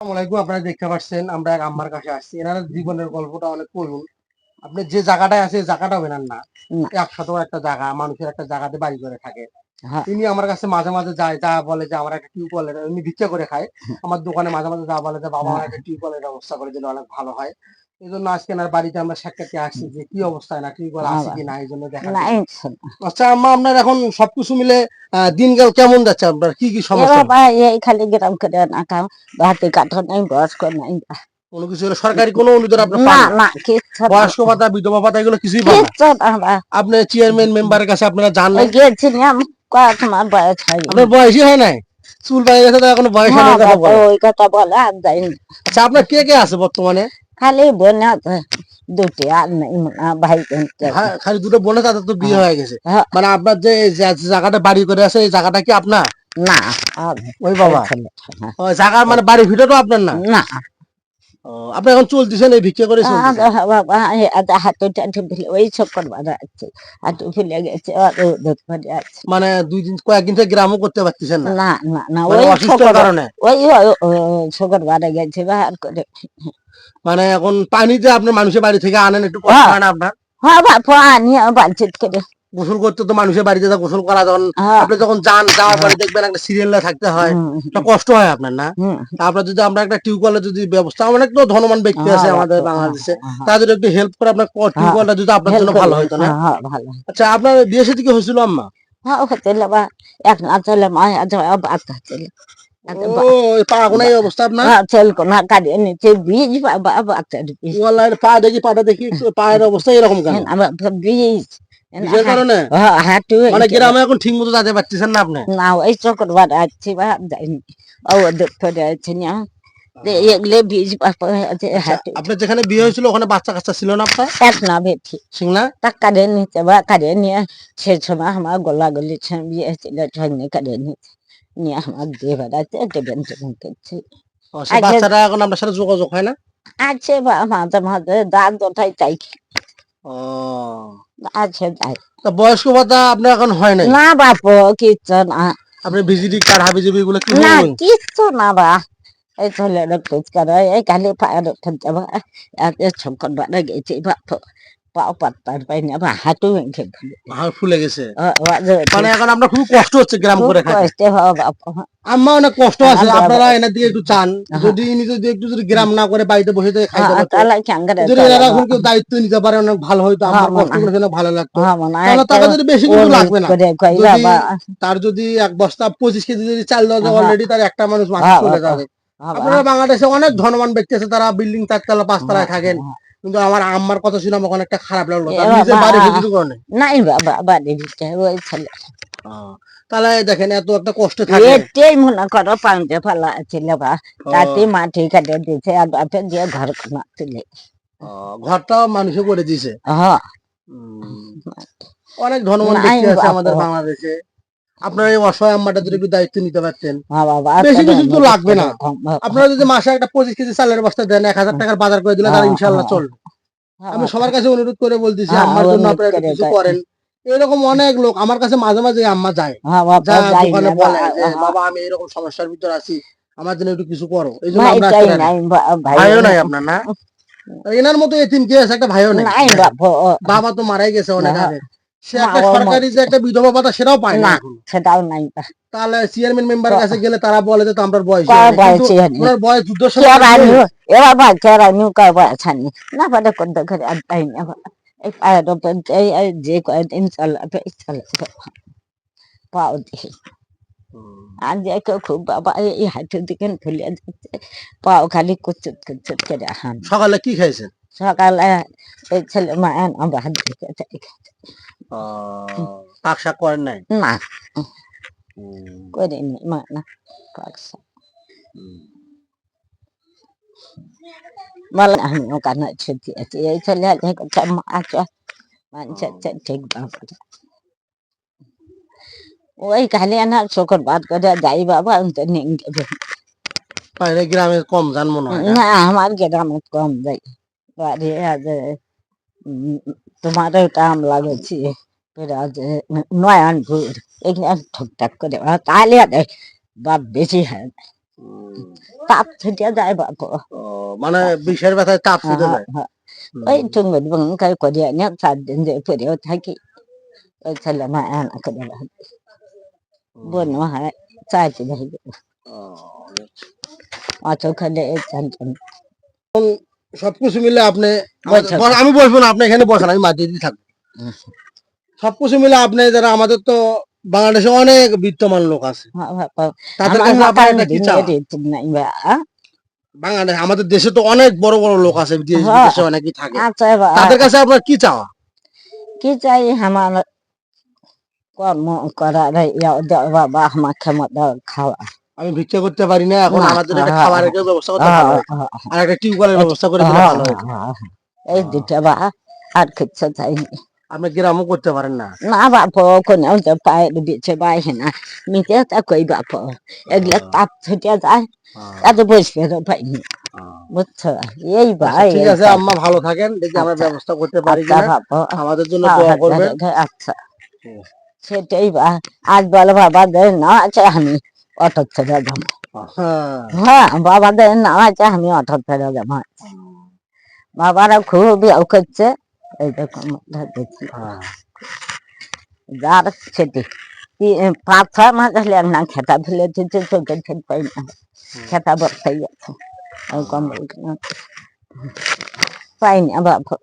আসসালামু আলাইকুম। আপনারা দেখতে পাচ্ছেন আমরা এক আম্মার কাছে আসছি। এনার জীবনের গল্পটা অনেক করুন। আপনি যে জায়গাটায় আছে জায়গাটাও এনার না। না, একশত একটা জায়গা, মানুষের একটা জায়গাতে বাড়ি করে থাকে। হ্যাঁ, তিনি আমার কাছে মাঝে, মাঝে যায়, যা বলে যে আমার একটা টিউবওয়েলের এমনি ভিক্ষা করে খায়। আমার দোকানে মাঝে, মাঝে যা বলে যে, "বাবা আমার হ্যাঁ, একটা টিউবওয়েলের ব্যবস্থা করে দিলে অনেক ভালো হয়।" এজন্য আজকে এনার বাড়িতে আমরা সাক্ষাৎতে আসছি যে কি অবস্থায় না টিউবওয়েল আছে আবার কিনা এজন্য দেখার না জন্য। ইনশাল্লাহ। আচ্ছা আম্মা আপনার এখন সবকিছু মিলে দিনকাল কেমন যাচ্ছে আপনার? কি, কি এ সমস্যা? বাবা এই খালি গ্রাম করে না কাম বাতি কাঠা নাই বয়স্ক নাই কোন কিছু হলে সরকারি কোনো অনুদান আপনি না পান না? না কিচ্ছু না বয়স্ক ভাতা, বিধবা ভাতা এগুলো কিছুই পান না? কিচ্ছু না বা আপনি চেয়ারম্যান মেম্বারের কাছে আপনারা যান এই নাই? গেছিলাম কয়েক মাস বয়স হয়নি। আপনার বয়সই হয় নাই? চুল পাকে গেছে তো এখনো বয়স হয় হ্যাঁ নাই কথা বাবা বলেন। ওই কথা বলে আর যাইনি। আচ্ছা আপনার কে, কে আছে বর্তমানে? খালি বোন আছে দুটি আর নেই ভাই বোন কেউ নেই। খালি ২ টা বোন আছে তাদের তো বিয়ে হ্যাঁ, হয়ে গেছে। হ্যাঁ, মানে আপনার যে জায়গাটা বাড়ি করে আছে এই জায়গাটা কি আপনার? না আর ওই ওই বাবা। ছেলে হ্যাঁ, ও জায়গার মানে বাড়ির ভিটাটাও আপনার না? না ও আপনি এখন চলতেছেন এই ভিক্ষা করে চলতেছেন। বাবা হাঁটুটা ফেলে ওই চক্কর বাঁধা আছে হাঁটু ফেলে গেছে আর দুধ ভরে আছে। মানে ২ দিন কয়েকদিন থেকে গ্রামও করতে পারতেছেন না। না না না মানে ওই অসুস্থর শকর কারণে। ওই শকর বাঁধা গেছে বাহার করে। মানে এখন পানি যে আপনার মানুষের বাড়ি থেকে আনেন একটু কষ্ট হ্যাঁ হয় না আপনার? হ্যাঁ বাপু আনি বালচিত করে গোসল করতে তো মানুষের বাড়িতে যা গোসল করা যখন হ্যাঁ আপনি যখন যান যাওয়ার পরে হ্যাঁ দেখবেন একটা সিরিয়ালে থাকতে হয় হুম একটা কষ্ট হয় আপনার না হুম তারপরে যদি আমরা একটা টিউবওয়েলের যদি ব্যবস্থা অনেক তো ধনবান ব্যক্তি হ্যাঁ আছে আমাদের বাপু হ্যাঁ বাংলাদেশে হ্যাঁ তারা যদি একটু হেল্প করে আপনার হ্যাঁ টিউবওয়েলটা যদি আপনার হেল জন্য ভালো করবেন হতো না হ্যাঁ হ্যাঁ ভালো আচ্ছা আপনার বিয়ে সাথে কি হয়েছিল আম্মা হ্যাঁ হতে বা এক না চলে মায়া যাওয়া বাচ্চা ছিল ও এই পা গোনা এই অবস্থা আপনার চল কোনা কাটিয়ে নিচে বীজ বাবা বাচ্চার বীজ ওয়াল্লাহ পাটা দেখি একটু পায়ের অবস্থা এরকম কেন আমার বীজ কিসের কারণে হাঁটু মানে গ্রামে এখন ঠিক মতো যেতে পারতেছেন না আপনি না ওই চক্কর বাঁধা আছে বা যায়নি ও দুধ করে আছে না এগুলো বীজ বাপা আছে আচ্ছা হাঁটু আপনার যেখানে বিয়ে হয়েছিল ওখানে বাচ্চা কাচ্চা ছিল না আপনার এক না বেঠি সিংলা তা কাড়ে নিতে বা কাড়ে নিয়ে সে সময় আমার গোলাগুলি বিয়ে ছিল ঠগনি কাড়ে নিতে নিয়ে আমার দিয়ে বেড়াচ্ছে টেবেন টেবেন করছে ও সে আগে বাচ্চাটা এখন আপনার সাথে যোগাযোগ হয় না আছে বা মাঝে মাঝে দাঁত ওঠাই তাই ও আছে তাই তা বয়স্ক ভাতা আপনার এখন হয় নাই না বাপু কিচ্ছু না আপনি ভিজিটি কার্ড হাবিজাবি এগুলো কি না হইল কিচ্ছু না বা এই ছেলেরা খোঁজ করে এই খালি পায়ের ওঠা যাবা এত ছক্কর বাড়া গেছে বাপু পাও পাত্তার পাই না বা হাঁটু ভেঙে ফেলে হাড় ফুলে গেছে খুব মানে এখন আপনার খুব কষ্ট হচ্ছে গ্রাম করে খাইতে কষ্টে হওয়া বাপু আম্মা অনেক কষ্ট আছে আপনারা এনার দিকে একটু চান হ্যাঁ যদি ইনি যদি একটু যদি গ্রাম না করে বাড়িতে বসে থেকে খাইতে পারতো তাহলে ক্যাঙ্গারে যদি এনারা চালাবো এখন কেউ দায়িত্ব নিতে পারে অনেক ভালো হইতো হ্যাঁ আমার কষ্ট মনে করে যেন ভালো লাগতো হ্যাঁ মনে তাহলে একটা টাকা যদি বেশি কিন্তু অনুরোধ লাগবে না করে কই যদি বাবা তার যদি ১ বস্তা ২৫ কেজি যদি চাল দেওয়া যায় হ্যাঁ অলরেডি তার একটা মানুষ মাসে হ্যাঁ চলে বাবা যাবে হ্যাঁ বা আপনারা বাংলাদেশে অনেক ধনবান ব্যক্তি আছে তারা বিল্ডিং ৪ তলা ৫ তলায় হ্যাঁ থাকেন হ্যাঁ কিন্তু আমার আম্মার কথা শুনে আমার অনেকটা খারাপ লাগলো এ তার নিজের বাবা বাড়ি ভিজিট করে নাই বাবা বাড়ি দিতে ওই ছেলে তাহলে দেখেন এত একটা কষ্ট থাকলে এটাই মনে করো পাউন্ডে ফেলা ছিল বা ও, তাতে মাটি কাটে দিয়েছে আর বাপে দিয়ে ঘর কোনা তুলে ঘরটাও মানুষে করে দিছে হ্যাঁ অনেক ধনবান নাই ব্যক্তি আছে বাপ আমাদের বাংলাদেশে আপনারা এই অসহায় আম্মাটা যদি একটু দায়িত্ব নিতে পারতেন হ্যাঁ বাবা বেশি তাহলে কিছু তো অনুরোধ লাগবে করে না আপনারা যদি মাসে একটা ২৫ কেজি চালের বস্তা দেন ১,০০০ টাকার বাজার করে দিলে তারা হ্যাঁ ইনশাল্লাহ হ্যাঁ চলবে আমি সবার কাছে অনুরোধ করে বলতেছি হ্যাঁ আম্মার জন্য অনুরোধ আপনারা একটু করে কিছু করেন এরকম অনেক লোক আমার কাছে মাঝে মাঝে আম্মা যায় হ্যাঁ যা বাবা যাই দোকানে না বলে যে হ্যাঁ বাবা আমি এরকম সমস্যার ভিতর আছি আমার জন্য একটু কিছু করো এই জন্য আমরা ভাইটাই আজকে নাই ভাইও ভাইও নাই নাই আপনার না এনার মতো এতিম কে আছে একটা ভাইও নেই নাই দেখেন বাপ বাবা তো মারাই গেছে অনেক আগে সে না একটা ও সরকারি যে একটা বিধবা ভাতা সেটাও পায় না না এখন সেটাও নাই তাহলে চেয়ারম্যান মেম্বারের কাছে গেলে তারা বলে যে তো আমরা বয়সী হয় কয় না কিন্তু বয়সে হয়নি ওনার বয়স যুদ্ধের সাথে অনেক কেরানি মিল এবার ভাই কেরানি কয় বয়স হয়নি না পারে করতে ঘরে আর তাই না এই পায়ের ওপর এই যে কয়েকদিন চালাবে চালাবে পাও দেখি আর যে কেউ খুব বাবা এই হাঁটুর দিকে ফুলে যাচ্ছে পাও খালি কুচুত কুচুত করে হান সকালে কি খাইছেন সকালে এই ছেলে মায়ের আমার হাত দিকে পাক শাক করেন নাই না করিনি মা না পাকসা বলে আমি ওখানে ছুটি আছে এই ছেলে আছো মানুষের ঠিক বাবা ওই খালি না শোকর বাদ করে যাই বাবা তো নিয়ে যাবে বাইরে গ্রামে কম যান মনে হয় না না আমার গ্রামে কম যাই বাড়ি আজ তোমার টাইম লাগেছি আজ নয়নপুর এখানে ঠুকঠাক করে তাহলে বাপ বেশি হয় তাপ ছিটিয়ে যায় বাপ মানে বিষের ব্যথায় তাপ ছুটে যায়। ওই তুমি বংকাই করে এনে 4 দিন যে পরেও থাকি ওই ছেলে মা আনা করে বোন হয় চাইতে যাই অত খালে চারজন সবকিছু মিলে আপনি বসে আমি বসবো না, আপনি এখানে বসেন, আমি মাটি দিয়ে থাকবো। সবকিছু মিলে আপনি যারা আমাদের তো বাংলাদেশে অনেক বিত্তমান লোক আছে, তাদের আমার কাছে আপনার মাথায় একটা কি চাওয়া? নাই বা বাংলাদেশ আমাদের দেশে তো অনেক বড় বড় লোক আছে, দেশ বিদেশে অনেকেই থাকে, আচ্ছা তাদের কাছে আপনার কি চাওয়া? কি চাই আমার কর্ম করার বাবা আমার ক্ষমতা খাওয়া আমি ভিক্ষা করতে পারি না, এখন না আমাদের একটা খাবারের কেউ ব্যবস্থা করতে ভালো হয়, আর একটা টিউবওয়েলের ব্যবস্থা করে দিলে ভালো হয়। এই দুটা বা আর কিছু চাইনি আপনি গ্রামও করতে পারেন না। না বাপ কোনেও যে পায়ের বিছে বাইহে না মিটে তা কই বাপ এগুলো তাপ ছুটে যায় এত বসবে পাইনি বুঝছো এই ভাই ঠিক আছে আম্মা, ভালো থাকেন, দেখি আমরা ব্যবস্থা করতে পারি আচ্ছা কিনা, বাপ আমাদের জন্য দোয়া করবেন। আচ্ছা সেটাই বা আজ বলো বাবা দেন না আছে আমি অটো ছেড়ে যাবো হ্যাঁ বাবা দেন না আছে আমি অটো ছেড়ে যাবো বাবারা খুব ইয়ে করছে এইরকম দেখছি যার সেটি 5-6 মাস হলে না খেতা ফেলে দিচ্ছে চোখে ঠিক পাই না খেতা বর্তাই গেছে কম্বল পাই না বাবা